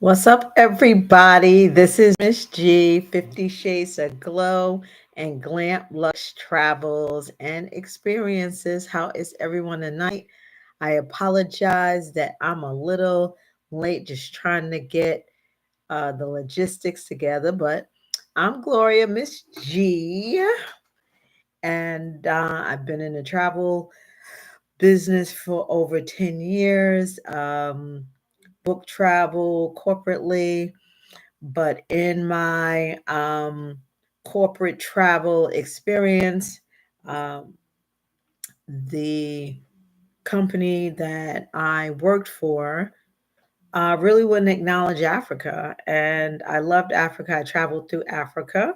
What's up, everybody? This is Miss G, 50 Shades of Glow and Glamplux Travels and Experiences. How is everyone tonight? I apologize that I'm a little late, just trying to get the logistics together, but I'm Gloria, Miss G, and I've been in the travel business for over 10 years, book travel corporately. But in my corporate travel experience, um, the company that I worked for really wouldn't acknowledge Africa. And I loved Africa. I traveled through Africa.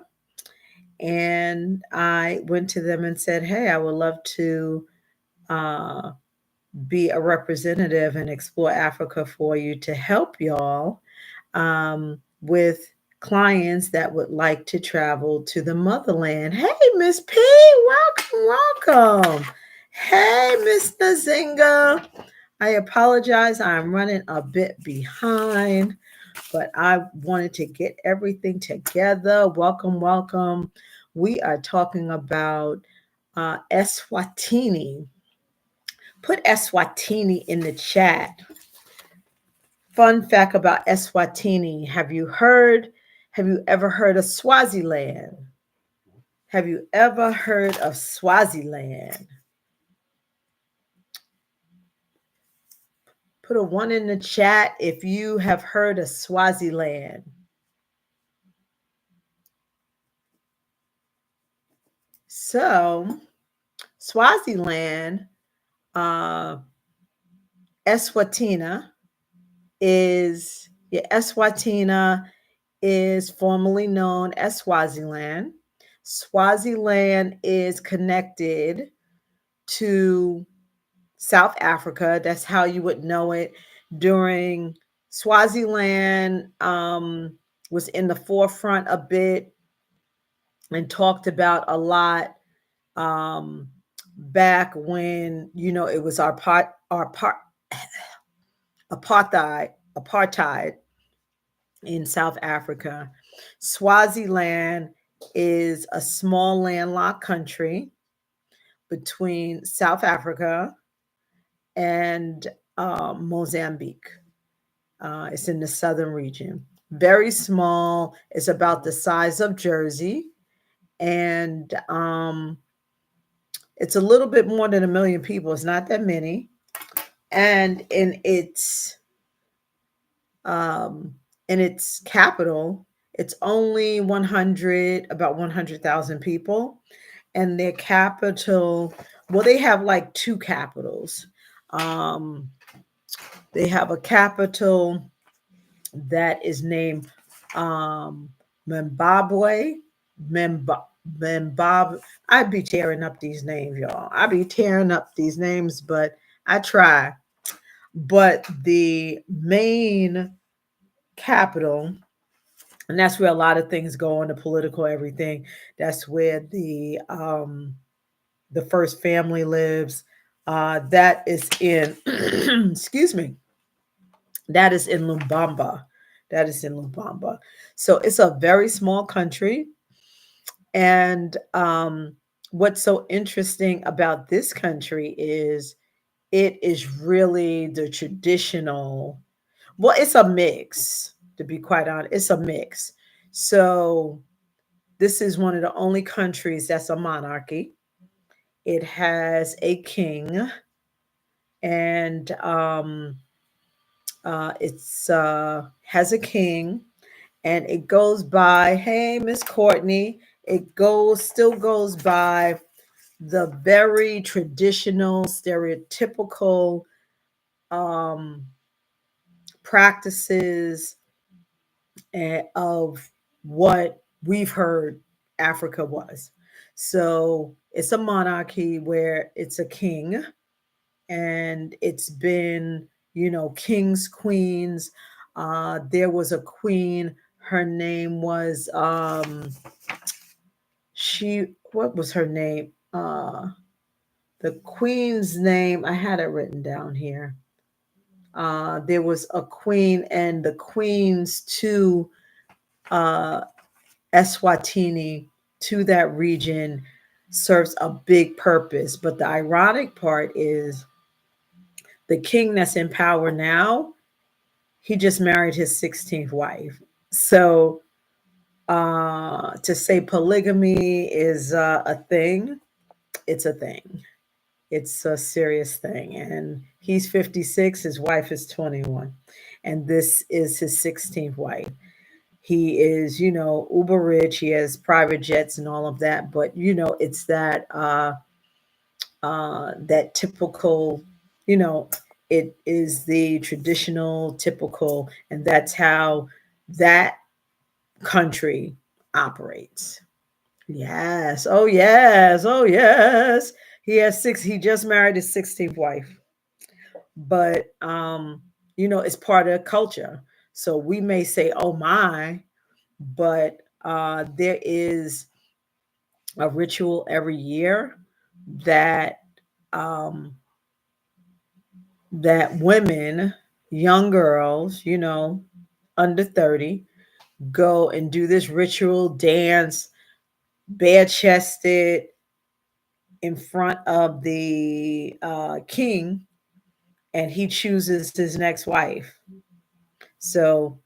And I went to them and said, hey, I would love to uh, be a representative and explore Africa for you to help y'all with clients that would like to travel to the motherland. Hey, Miss P, welcome. Hey, Miss Nazinga. I apologize. I'm running a bit behind, but I wanted to get everything together. Welcome. We are talking about Eswatini. Put Eswatini in the chat. Fun fact about Eswatini. Have you ever heard of Swaziland? Have you ever heard of Swaziland? Put a one in the chat if you have heard of Swaziland. So, Swaziland, uh, Eswatina Eswatina is formerly known as Swaziland. Swaziland is connected to South Africa. That's how you would know it. During Swaziland was in the forefront a bit and talked about a lot um, back when it was apartheid in South Africa. Swaziland is a small landlocked country between South Africa and Mozambique. It's in the southern region. Very small. It's about the size of Jersey. And it's a little bit more than 1 million people. It's not that many. And um, in its capital, it's only about 100,000 people. And their capital, well, they have like two capitals. Um, they have a capital that is named Zimbabwe. Zimbabwe. I'd be tearing up these names, y'all. I'd be tearing up these names, but I try. But the main capital, and that's where a lot of things go on, the political everything. That's where the first family lives. That is in excuse me. That is in Lumbamba. That is in Lumbamba. So it's a very small country. And what's so interesting about this country is it is really the traditional, well, it's a mix, to be quite honest. It's a mix. So this is one of the only countries that's a monarchy. It has a king, and it's has a king, and it goes by, hey, Miss Courtney, still goes by the very traditional, stereotypical um, practices of what we've heard Africa was. So it's a monarchy where it's a king, and it's been, kings, queens. There was a queen. Her name was what was her name? The queen's name, I had it written down here. There was a queen, and the queens to uh, Eswatini, to that region, serves a big purpose. But the ironic part is the king that's in power now, he just married his 16th wife. So to say polygamy is a thing, it's a thing. It's a serious thing. And he's 56, his wife is 21. And this is his 16th wife. He is, uber rich. He has private jets and all of that. But, it's that typical, you know, it is the traditional, typical, and that's how that country operates. Yes. Oh, yes. Oh, yes. He just married his 16th wife. But, it's part of culture. So we may say, oh, my, but there is a ritual every year that um, that women, young girls, under 30, go and do this ritual dance, bare chested, in front of the king, and he chooses his next wife. So,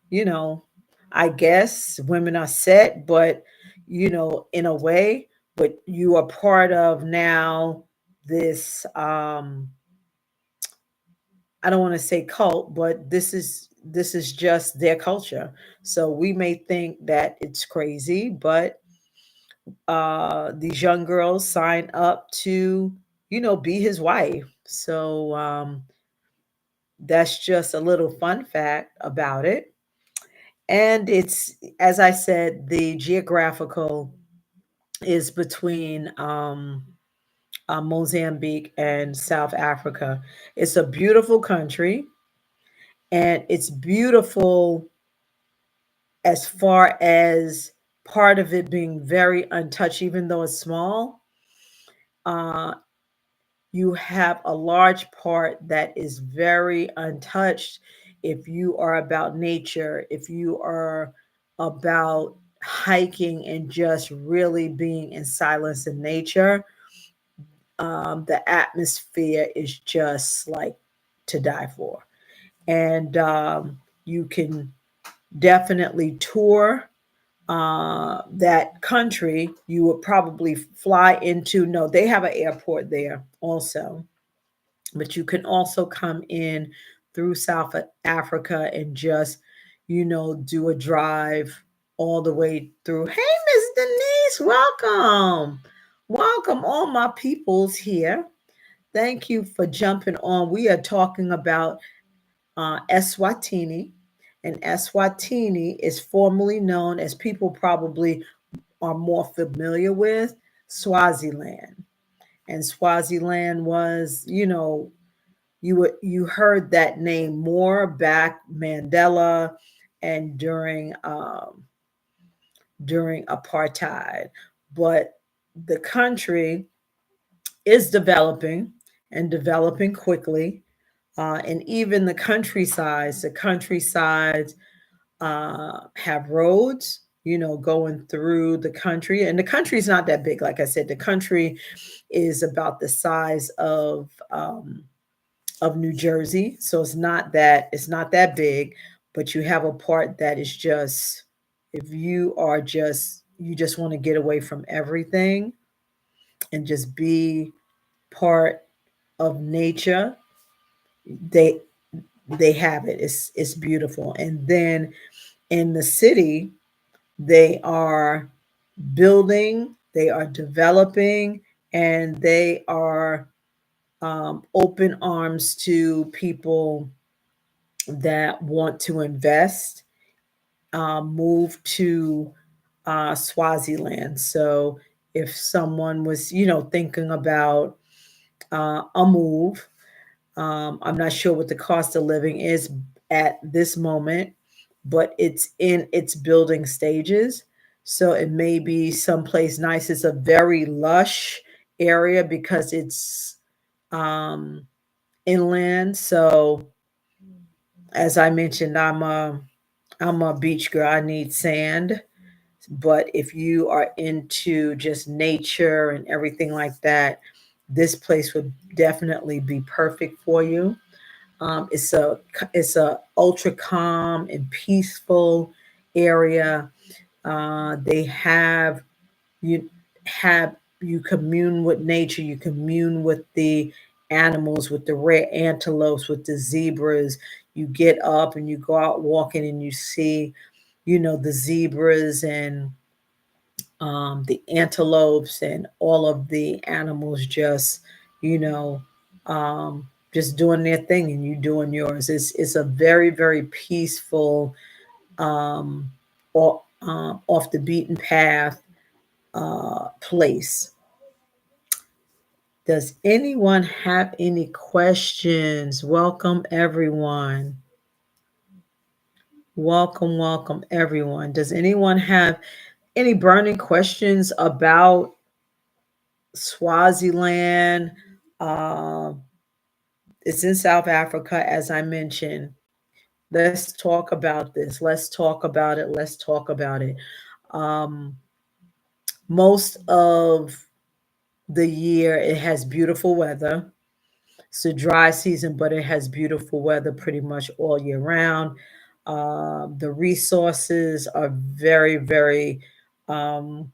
I guess women are set, but, in a way, but you are part of now this, I don't want to say cult, but this is just their culture. So we may think that it's crazy, but these young girls sign up to, be his wife. So that's just a little fun fact about it. And it's, as I said, the geographical is between Mozambique and South Africa. It's a beautiful country, and it's beautiful as far as part of it being very untouched, even though it's small. Uh, you have a large part that is very untouched. If you are about nature, if you are about hiking and just really being in silence in nature, the atmosphere is just like to die for. And you can definitely tour that country. You would probably fly into, no, they have an airport there also, but you can also come in through South Africa and just, do a drive all the way through. Hey, Miss Denise, welcome. Welcome, all my peoples here. Thank you for jumping on. We are talking about Eswatini, and Eswatini is formerly known, as people probably are more familiar with, Swaziland. And Swaziland was, you heard that name more back Mandela and during apartheid, but the country is developing, and developing quickly. And even the countrysides have roads, going through the country. And the country's not that big. Like I said, the country is about the size of New Jersey. So it's not that big, but you have a part that is just, if you just want to get away from everything and just be part of nature, they they have it. It's beautiful. And then in the city, they are building, they are developing, and they are open arms to people that want to invest, move to Swaziland. So if someone was, thinking about a move, I'm not sure what the cost of living is at this moment, but it's in its building stages. So it may be someplace nice. It's a very lush area because it's um, inland. So As I mentioned, I'm a beach girl. I need sand. But if you are into just nature and everything like that, this place would definitely be perfect for you. It's a ultra calm and peaceful area. They you have you commune with nature. You commune with the animals, with the rare antelopes, with the zebras. You get up and you go out walking and you see, the zebras and the antelopes and all of the animals you know, just doing their thing and you doing yours. It's a very, very peaceful, um, off the beaten path place. Does anyone have any questions? Welcome, everyone. Welcome, welcome, everyone. Does anyone have any burning questions about Swaziland? Um, it's in South Africa, as I mentioned. Let's talk about this. Let's talk about it. Let's talk about it. Um, most of the year, it has beautiful weather. It's a dry season, but it has beautiful weather pretty much all year round. The resources are very, very um,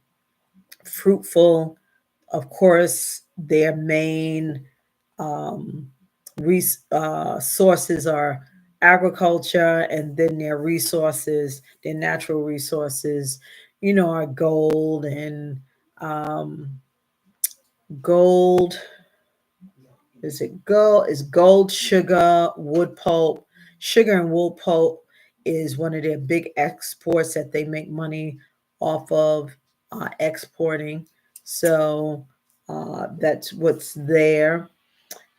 fruitful. Of course, their main um, sources are agriculture, and then their resources, their natural resources, are gold and um, gold. Is it gold? Is gold, sugar, wood pulp. Sugar and wood pulp is one of their big exports that they make money off of exporting. So that's what's there.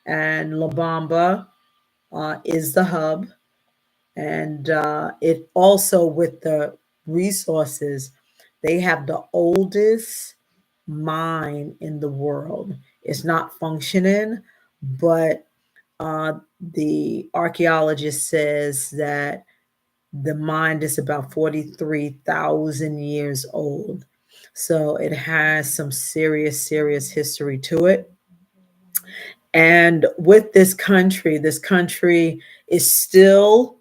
And La Bamba is the hub. And it also, with the resources, they have the oldest mine in the world. It's not functioning, but the archaeologist says that the mine is about 43,000 years old. So it has some serious, serious history to it. And with this country is still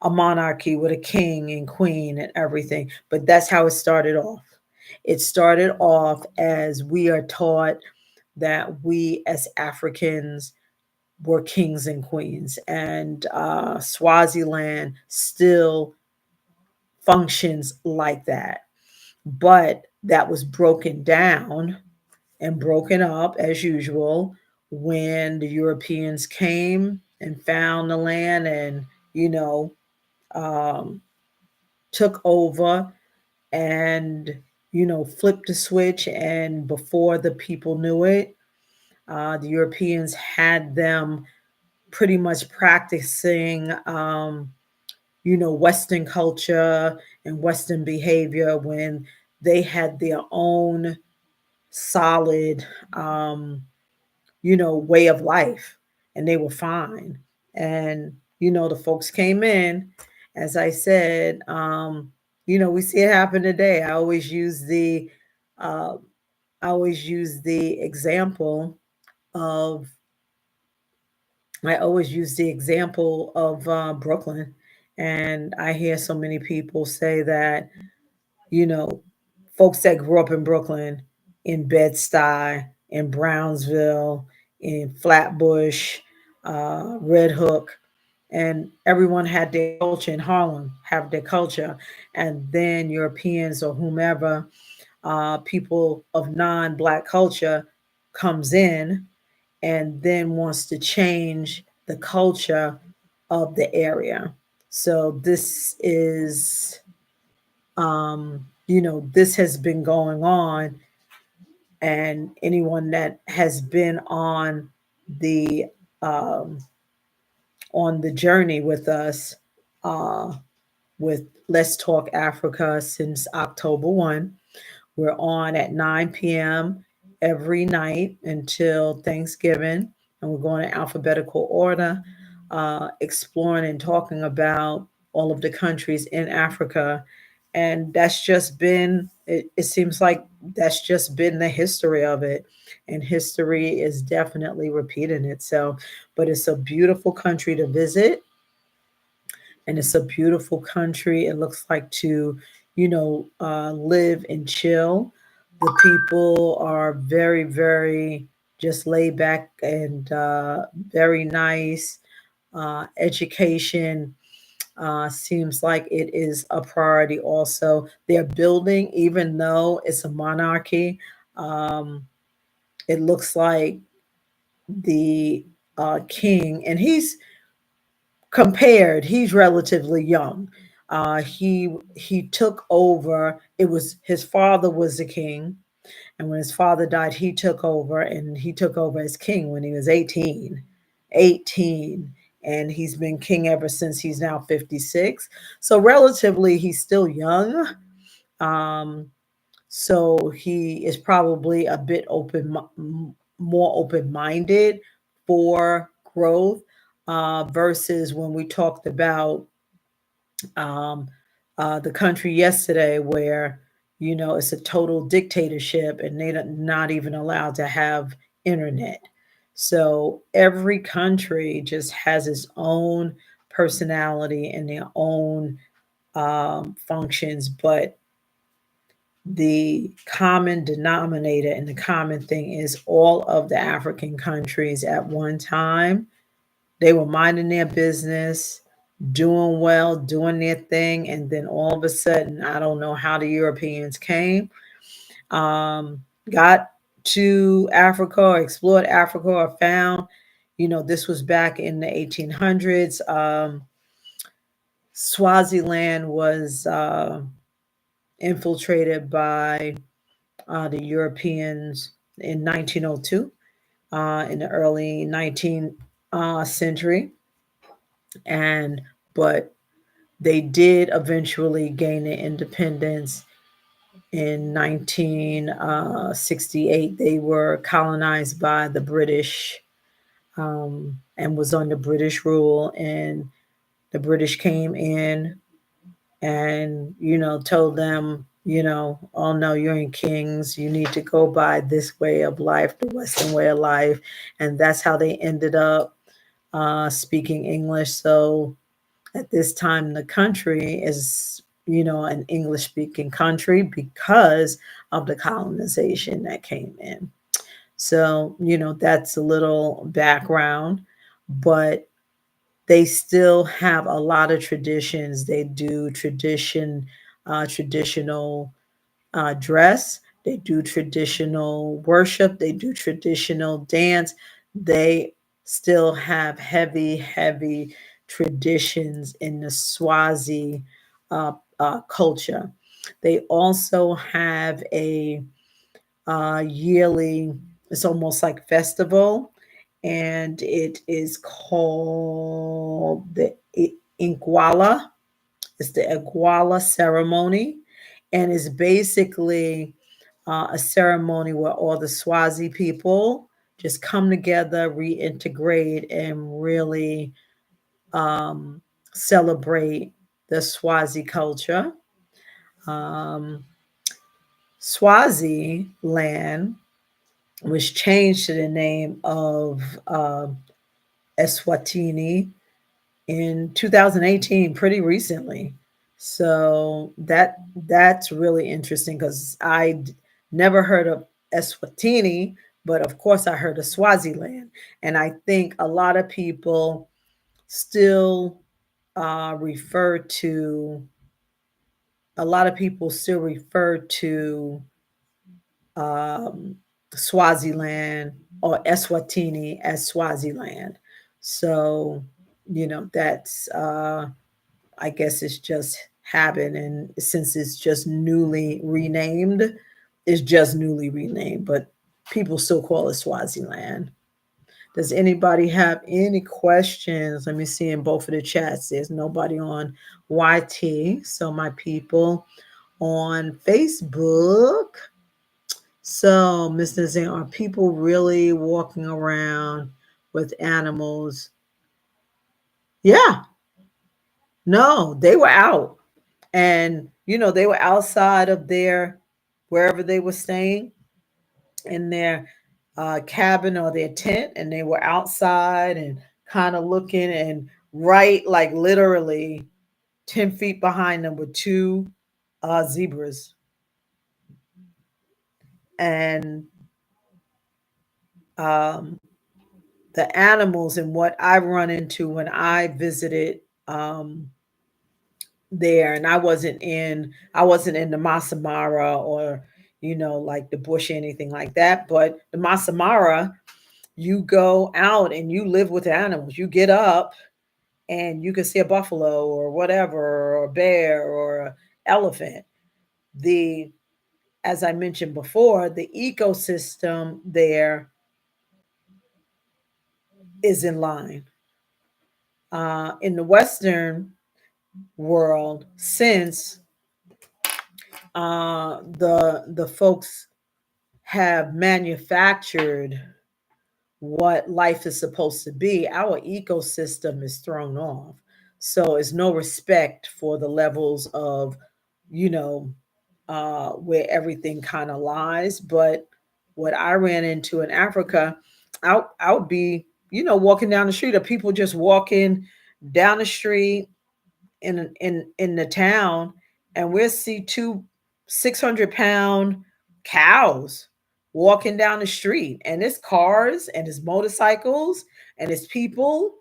a monarchy with a king and queen and everything. But that's how it started off. It started off as we are taught that we as Africans were kings and queens, and Swaziland still functions like that. But that was broken down and broken up as usual when the Europeans came and found the land and, um, took over and, flipped the switch. And before the people knew it, the Europeans had them pretty much practicing, Western culture and Western behavior when they had their own solid, way of life, and they were fine. And, the folks came in, as I said, we see it happen today. Uh, I always use the example of Brooklyn. And I hear so many people say that, you know, folks that grew up in Brooklyn, in Bed-Stuy, in Brownsville, in Flatbush, Red Hook, and everyone had their culture in Harlem, have their culture. And then Europeans or whomever, people of non-Black culture comes in and then wants to change the culture of the area. So this has been going on, and anyone that has been the um, on the journey with us, uh, with Let's Talk Africa since October 1. We're on at 9 p.m. every night until Thanksgiving, and we're going in alphabetical order. exploring and talking about all of the countries in Africa. And that's just been, it seems like that's just been the history of it. And history is definitely repeating itself. But it's a beautiful country to visit, and it's a beautiful country. It looks like to, live and chill. The people are very, very just laid back and very nice. Education seems like it is a priority also. They're building, even though it's a monarchy, um, it looks like the king, and he's relatively young. He took over. It was his father was the king, and when his father died, he took over, and he took over as king when he was 18. 18, and he's been king ever since. He's now 56. So relatively he's still young. Um, so he is probably a bit more open-minded for growth, versus when we talked about um, the country yesterday, where it's a total dictatorship and they're not even allowed to have internet. So every country just has its own personality and their own functions, but the common denominator and the common thing is all of the African countries at one time, they were minding their business, doing well, doing their thing, and then all of a sudden, I don't know how the Europeans came, got to Africa or explored Africa or found, this was back in the 1800s. Swaziland was infiltrated by the Europeans in 1902, in the early 19th century, and but they did eventually gain their independence in 1968. They were colonized by the British, and was under British rule. And the British came in and, told them, oh no, you ain't kings. You need to go by this way of life, the Western way of life. And that's how they ended up speaking English. So at this time, the country is, an English speaking country because of the colonization that came in. So, that's a little background, but they still have a lot of traditions. They do traditional dress. They do traditional worship. They do traditional dance. They still have heavy, heavy traditions in the Swazi culture. They also have a yearly, it's almost like festival, and it is called the Inkwala. It's the Iguala ceremony, and it's basically a ceremony where all the Swazi people just come together, reintegrate, and really um, celebrate the Swazi culture. Um, Swaziland was changed to the name of Eswatini in 2018, pretty recently. So that's really interesting because never heard of Eswatini, but of course I heard of Swaziland, and I think still refer to a lot of people still refer to um, Swaziland or Eswatini as Swaziland. So, that's I guess it's just habit, and since it's just newly renamed, it's just newly renamed, but people still call it Swaziland. Does anybody have any questions? Let me see in both of the chats. There's nobody on YT. So my people on Facebook. So, Mr. Zane, are people really walking around with animals Yeah, no, they were out. And, they were outside of their, wherever they were staying, in their cabin or their tent, and they were outside and kind of looking, and right, like literally 10 feet behind them were two zebras. And um, the animals, and what I run into when I visited there, and I wasn't in the Masamara, or like the bush or anything like that, but the Masamara, you go out and you live with the animals. You get up and you can see a buffalo or whatever, or a bear or an elephant. The As I mentioned before, the ecosystem there is in line. In the Western world, since the folks have manufactured what life is supposed to be, our ecosystem is thrown off. So it's no respect for the levels of, you know, where everything kind of lies. But what I ran into in Africa, I would be, walking down the street, or people just walking down the street in the town, and we'll see two 600-pound cows walking down the street, and it's cars and it's motorcycles and it's people,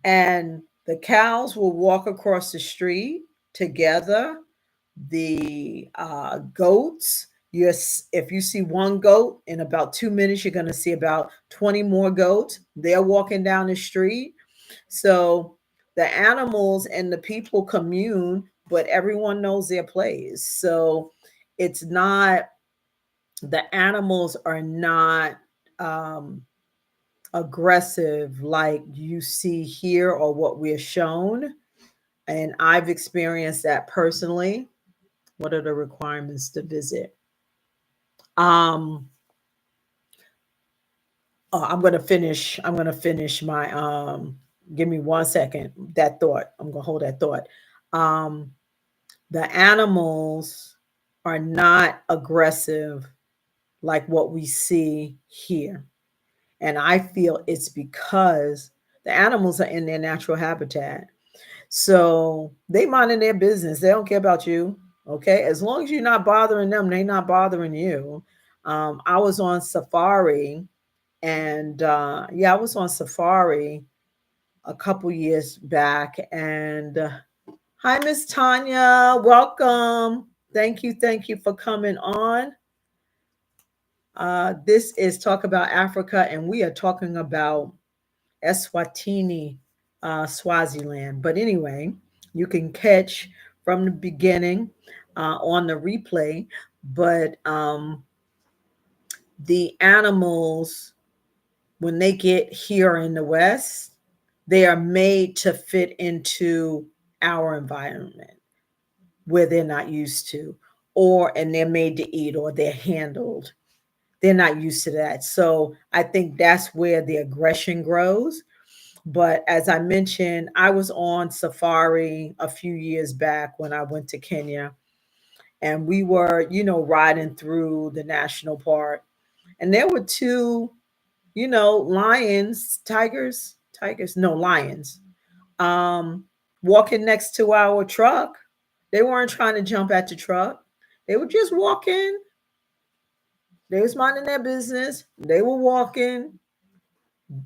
and the cows will walk across the street together. The goats, yes, if you see one goat, in about 2 minutes you're going to see about 20 more goats. They're walking down the street. So the animals and the people commune, but everyone knows their place. So it's not, the animals are not um, aggressive like you see here, or what we're shown. And I've experienced that personally. What are the requirements to visit? Um, I'm gonna finish my give me 1 second. That thought. I'm gonna hold that thought. Um, the animals are not aggressive like what we see here. And I feel it's because the animals are in their natural habitat. So they minding their business. They don't care about you. Okay. As long as you're not bothering them, they're not bothering you. I was on safari, and yeah, I was on safari a couple years back. And hi, Miss Tanya. Welcome. Thank you for coming on. This is Talk About Africa, and we are talking about Eswatini, Swaziland. But anyway, you can catch from the beginning on the replay. But the animals, when they get here in the West, they are made to fit into our environment where they're not used to, and they're made to eat, or they're handled. They're not used to that. So I think that's where the aggression grows. But as I mentioned, I was on safari a few years back when I went to Kenya, and we were, riding through the national park, and there were two, lions, tigers, no, lions, um, walking next to our truck. They weren't trying to jump at the truck. They were just walking. They was minding their business. They were walking,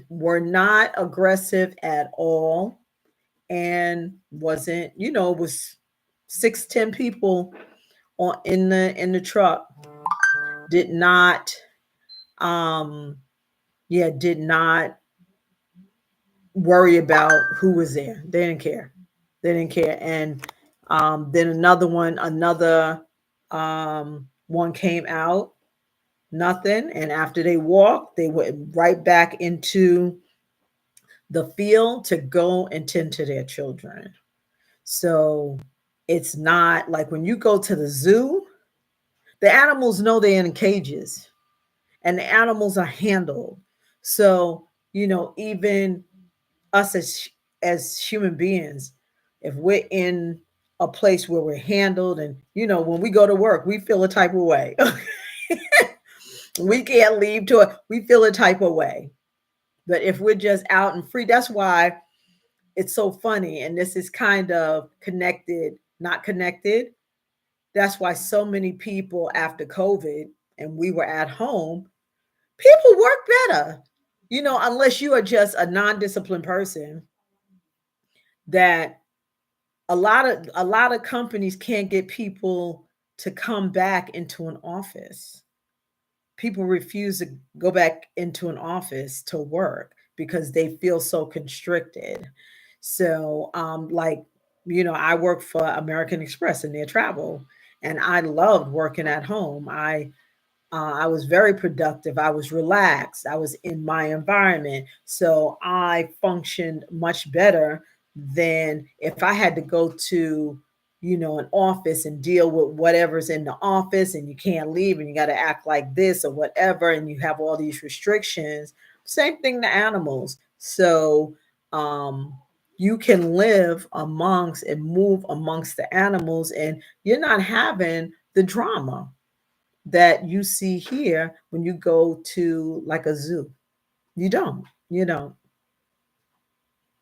were not aggressive at all, and wasn't, it was 6, 10 people on in the truck. Did not um yeah, did not worry about who was there. They didn't care. They didn't care. And then another one came out, nothing. And after they walked, they went right back into the field to go and tend to their children. So it's not like when you go to the zoo, the animals know they're in cages, and the animals are handled. So, even us as as human beings, if we're in a place where we're handled, and when we go to work, we feel a type of way. We can't leave to it. We feel a type of way. But if we're just out and free, that's why it's so funny. And this is kind of connected, not connected. That's why so many people after COVID and we were at home, people work better. Unless you are just a non-disciplined person, that a lot of companies can't get people to come back into an office. People refuse to go back into an office to work because they feel so constricted. So, I work for American Express in their travel, and I loved working at home. I was very productive. I was relaxed. I was in my environment. So I functioned much better than if I had to go to, an office and deal with whatever's in the office, and you can't leave and you got to act like this or whatever. And you have all these restrictions. Same thing to animals. So, um, you can live amongst and move amongst the animals, and you're not having the drama that you see here when you go to like a zoo. You don't. You don't.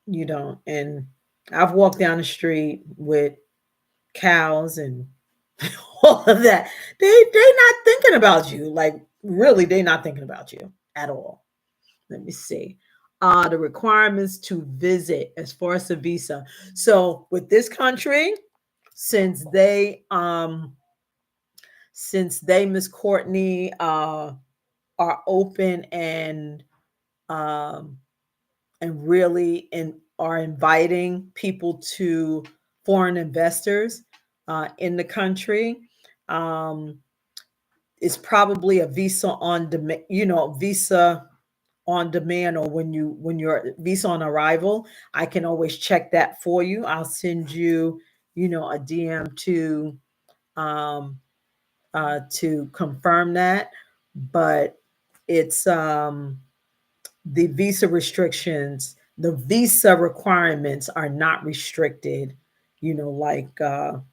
You don't. And I've walked down the street with cows and all of that. They not thinking about you. Like really, they're not thinking about you at all. Let me see. The requirements to visit as far as the visa. So with this country, since they Miss Courtney are open um, and really are inviting people to foreign investors in the country. Um, it's probably a visa on demand, visa on demand, or when you're visa on arrival. I can always check that for you. I'll send you, a DM um, to confirm that. But it's the visa restrictions, the visa requirements are not restricted, like the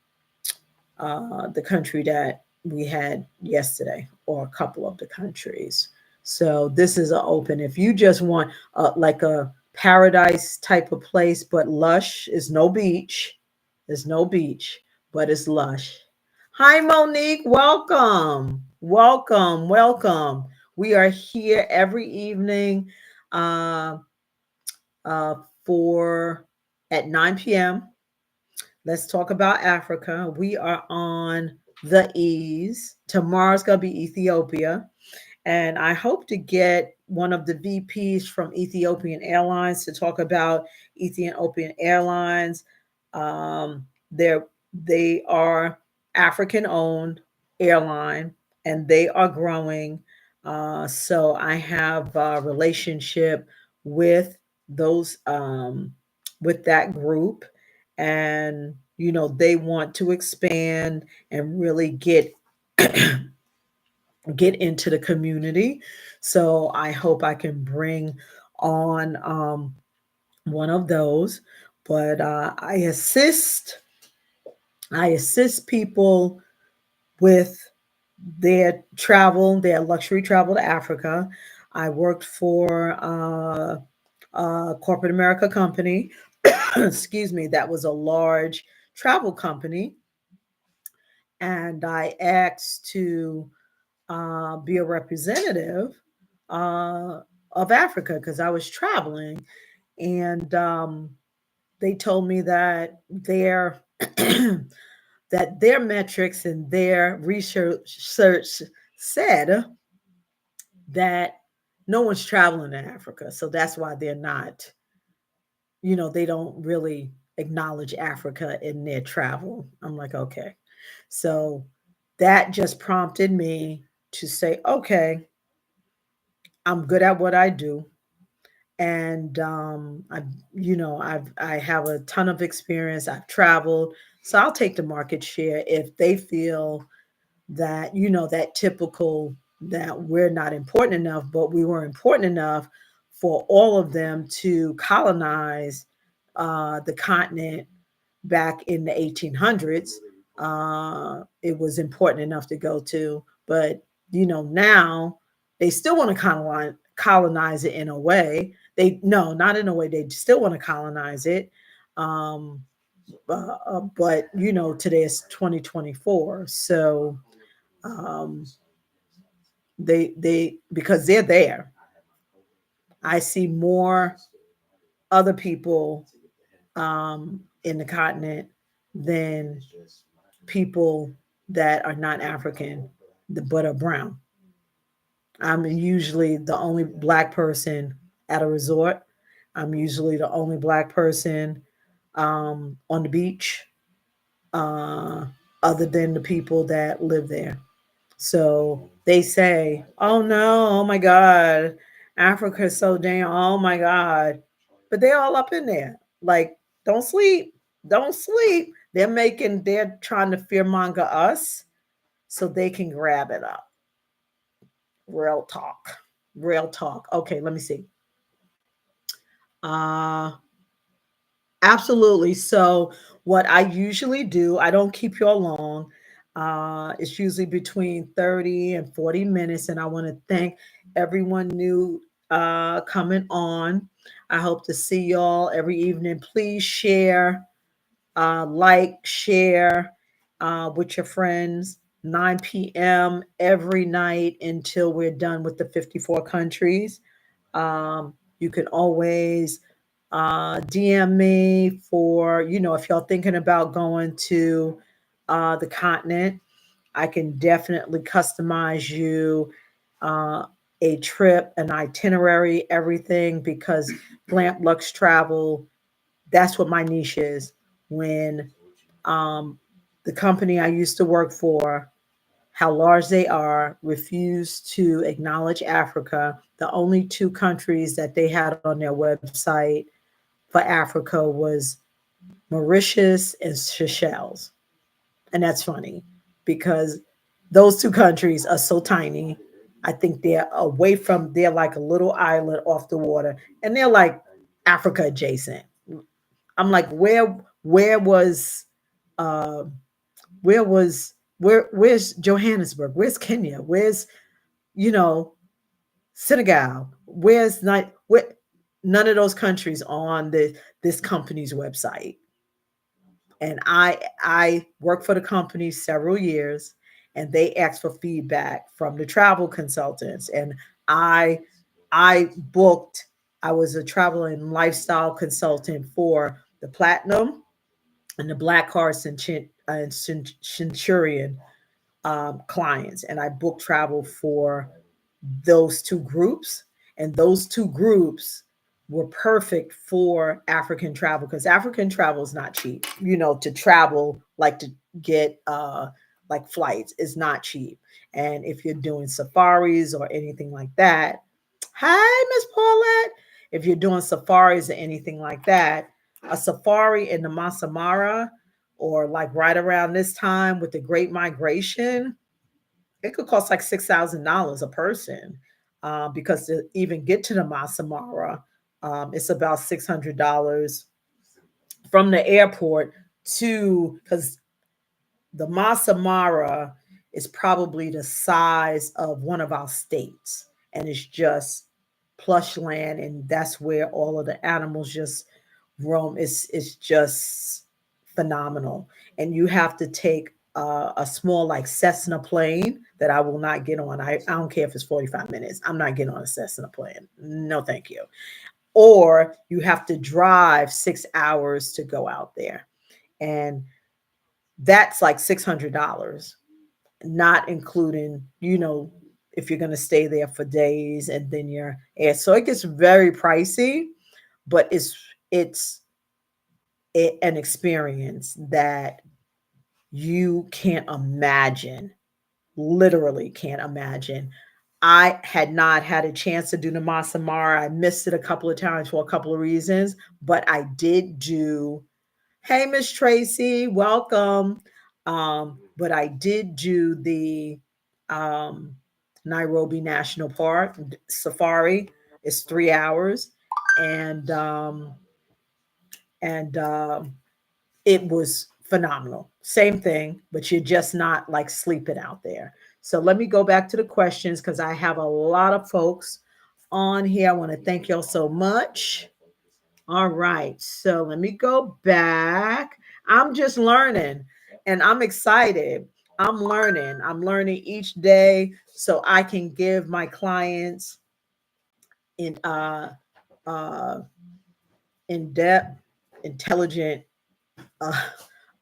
country that we had yesterday, or a couple of the countries. So this is an open. If you just want like a paradise type of place, but lush, is no beach. There's no beach, but it's lush. Hi, Monique. Welcome. Welcome. Welcome. We are here every evening uh, uh, for at 9 p.m. Let's talk about Africa. We are on the E's. Tomorrow's going to be Ethiopia. And I hope to get one of the VPs from Ethiopian Airlines to talk about Ethiopian Airlines. They are African owned airline, and they are growing. So I have a relationship with those with that group, and they want to expand and really get into the community. So I hope I can bring on one of those. But I assist people with their luxury travel to Africa. I worked for a corporate America company, excuse me, that was a large travel company, and I asked to be a representative uh, of Africa because I was traveling, and they told me that their metrics and their research said that no one's traveling to Africa, so that's why they're not. They don't really acknowledge Africa in their travel. I'm like, okay, so that just prompted me to say, okay, I'm good at what I do, and I have a ton of experience. I've traveled, so I'll take the market share if they feel that that typical that we're not important enough, but we were important enough for all of them to colonize the continent back in the 1800s. It was important enough to go to, but now they still want to colonize it in a way. They no, not in a way. They still want to colonize it. Um, but today is 2024, so um, they because they're there. I see more other people in the continent than people that are not African but are brown. I'm usually the only black person at a resort. I'm usually the only black person on the beach, uh, other than the people that live there. So they say, "Oh no, oh my God, Africa's so damn, oh my God," but they're all up in there. Like, don't sleep, don't sleep. They're trying to fearmonger us so they can grab it up. Real talk, real talk. Okay, let me see. Uh, Absolutely. So, what I usually do, I don't keep you all long. It's usually between 30 and 40 minutes. And I want to thank everyone new coming on. I hope to see y'all every evening. Please share, share with your friends. 9 p.m. every night until we're done with the 54 countries. You can always DM me for, if y'all thinking about going to the continent. I can definitely customize you uh, a trip, an itinerary, everything, because Glamp Lux Travel, that's what my niche is. When um, the company I used to work for, how large they are, refused to acknowledge Africa. The only two countries that they had on their website for Africa was Mauritius and Seychelles. And that's funny because those two countries are so tiny. I think they're like a little island off the water, and they're like Africa adjacent. I'm like, where was uh where's Johannesburg? Where's Kenya? Where's you know Senegal? Where's not where none of those countries on this company's website. And I worked for the company several years, and they asked for feedback from the travel consultants, and I I booked. I was a travel and lifestyle consultant for the Platinum and the Black Card Centurion clients, and I booked travel for those two groups, and those two groups were perfect for African travel because African travel is not cheap. To travel, like to get like flights is not cheap. And if you're doing safaris or anything like that, hi Miss Paulette. If you're doing safaris or anything like that, a safari in the Masamara or like right around this time with the Great Migration, it could cost like $6,000 a person because to even get to the Masamara, it's about $600 from the airport to because the Masamara is probably the size of one of our states, and it's just plush land, and that's where all of the animals just roam. It's just phenomenal, and you have to take a small like Cessna plane that I will not get on. I don't care if it's 45 minutes. I'm not getting on a Cessna plane. No, thank you. Or you have to drive 6 hours to go out there, and that's like $600, not including, if you're going to stay there for days and then you're air. So it gets very pricey, but it's an experience that you can't imagine, literally can't imagine. I had not had a chance to do the Masamara. I missed it a couple of times for a couple of reasons, but I did do. Hey, Miss Tracy, welcome. But I did do the um, Nairobi National Park safari. It's 3 hours, and and it was phenomenal. Same thing, but you're just not like sleeping out there. So let me go back to the questions because I have a lot of folks on here. I want to thank y'all so much. All right, so let me go back. I'm just learning and I'm excited. I'm learning. I'm learning each day so I can give my clients in uh in depth, intelligent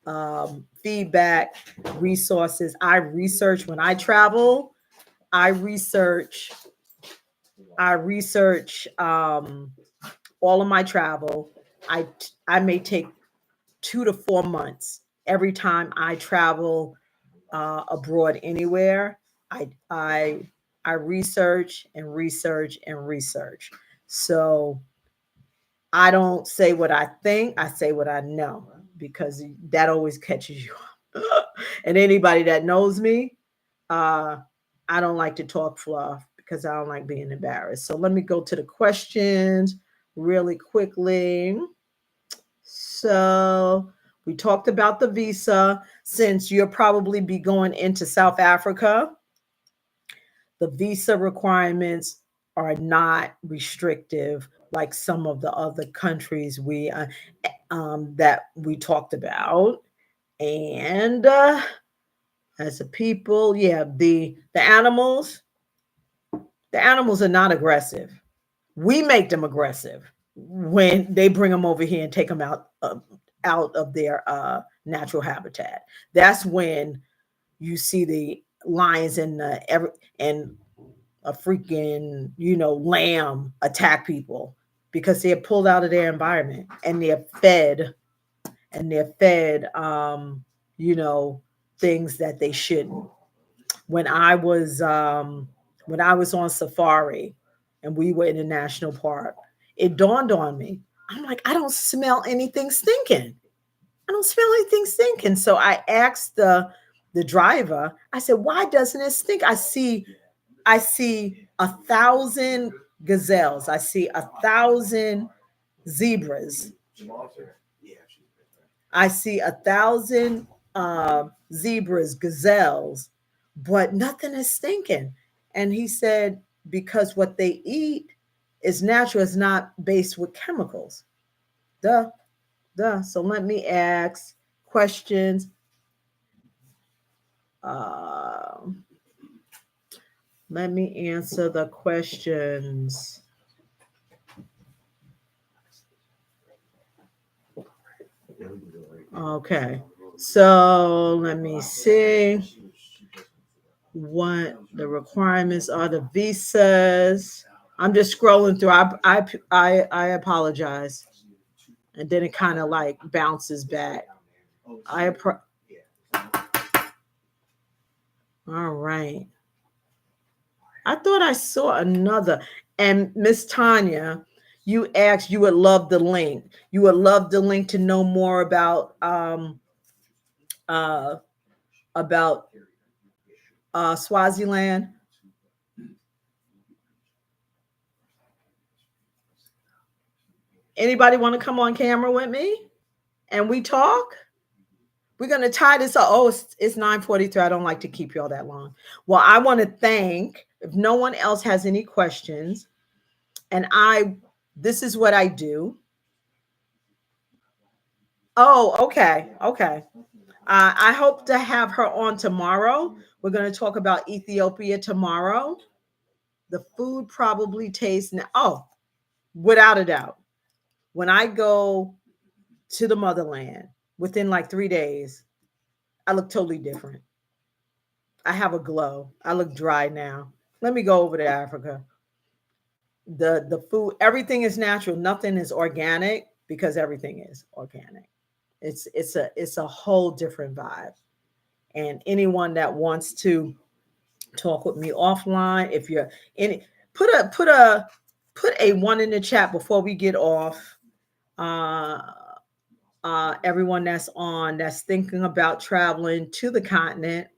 uh, feedback, resources. I research when I travel. I research. I research all of my travel. I may take 2 to 4 months every time I travel abroad anywhere. I I I research and research and research. So I don't say what I think, I say what I know because that always catches you. And anybody that knows me, uh, I don't like to talk fluff because I don't like being embarrassed. So let me go to the questions really quickly. So we talked about the visa. Since you'll probably be going into South Africa, the visa requirements are not restrictive like some of the other countries we that we talked about. And as a people, yeah, the animals are not aggressive. We make them aggressive when they bring them over here and take them out of their natural habitat. That's when you see the lions and a freaking lamb attack people because they're pulled out of their environment and they're fed you know things that they shouldn't. When I was on safari and we were in a national park, it dawned on me. I'm like, I don't smell anything stinking. I don't smell anything stinking. So I asked the driver, I said, why doesn't it stink? I see 1,000 gazelles. I see 1,000 zebras. I see 1,000 zebras, gazelles, but nothing is stinking. And he said, because what they eat is natural, it's not based with chemicals. Duh, duh. So let me ask questions. Uh, Let me answer the questions. Okay. So let me see what the requirements are. The visas. I'm just scrolling through. I apologize. And then it kind of like bounces back. All right. I thought I saw another. And Miss Tanya, you asked, you would love the link. You would love the link to know more uh about Swaziland. Anybody want to come on camera with me and we talk? We're gonna tie this up. Oh, it's 9:43. I don't like to keep you all that long. Well, I want to thank, if no one else has any questions, and this is what I do. Oh, okay. Okay. I hope to have her on tomorrow. We're going to talk about Ethiopia tomorrow. The food probably tastes now. Oh, without a doubt. When I go to the motherland within like 3 days, I look totally different. I have a glow. I look dry now. Let me go over to Africa. The food, everything is natural. Nothing is organic because everything is organic. It's a whole different vibe. And anyone that wants to talk with me offline, if you're any, put a one in the chat before we get off. Uh, Everyone that's thinking about traveling to the continent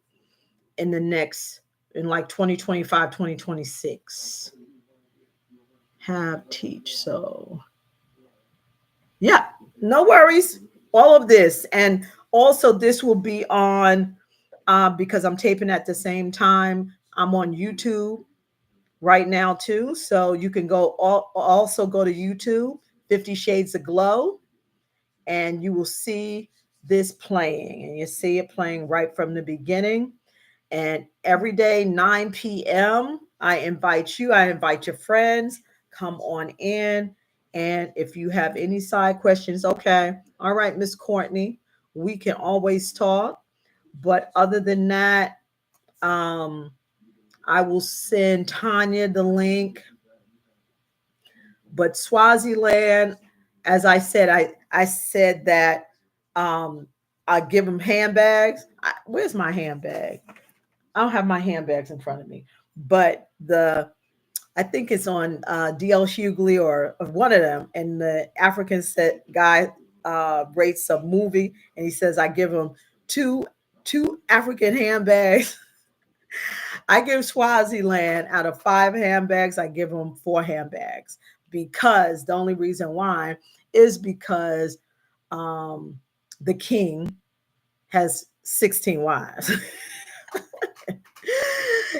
in the next, in like 2025, 2026, have teach. So Yeah, no worries. All of this. And also, this will be on, because I'm taping at the same time. I'm on YouTube right now too. So you can also go to YouTube, 50 Shades of Glow, and you will see this playing. And you see it playing right from the beginning. And every day, 9 p.m., I invite your friends, come on in. And if you have any side questions, okay, all right, Miss Courtney, we can always talk. But other than that, um, I will send Tanya the link. But Swaziland, as I said that um, I give them handbags. Where's my handbag? I don't have my handbags in front of me, but I think it's on DL Hughley or one of them, and the African set guy rates a movie, and he says I give him two African handbags. I give Swaziland out of 5 handbags, I give them 4 handbags because the only reason why is because um, the king has 16 wives.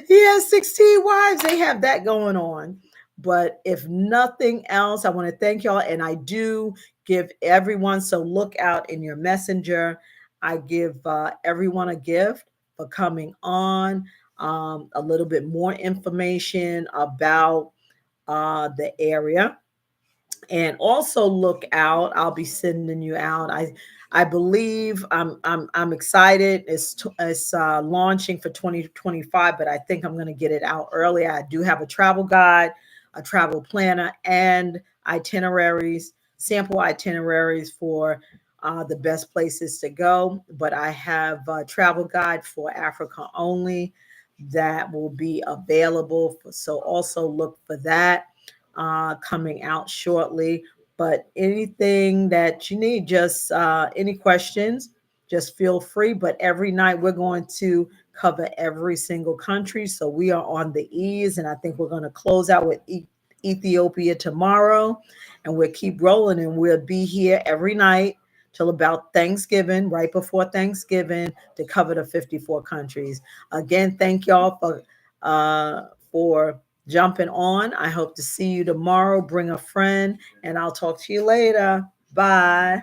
He has 16 wives. They have that going on. But if nothing else, I want to thank y'all. And I do give everyone, so look out in your messenger. I give everyone a gift for coming on, a little bit more information about the area. And also look out. I'll be sending you out. I believe I'm excited. It's launching for 2025, but I think I'm going to get it out early. I do have a travel guide, a travel planner, and itineraries, sample itineraries for the best places to go. But I have a travel guide for Africa only that will be available. So also look for that coming out shortly. But anything that you need, just any questions, just feel free. But every night we're going to cover every single country. So we are on the E's, and I think we're going to close out with Ethiopia tomorrow, and we'll keep rolling, and we'll be here every night till about Thanksgiving, right before Thanksgiving, to cover the 54 countries. Again, thank y'all for jumping on. I hope to see you tomorrow. Bring a friend, and I'll talk to you later. Bye.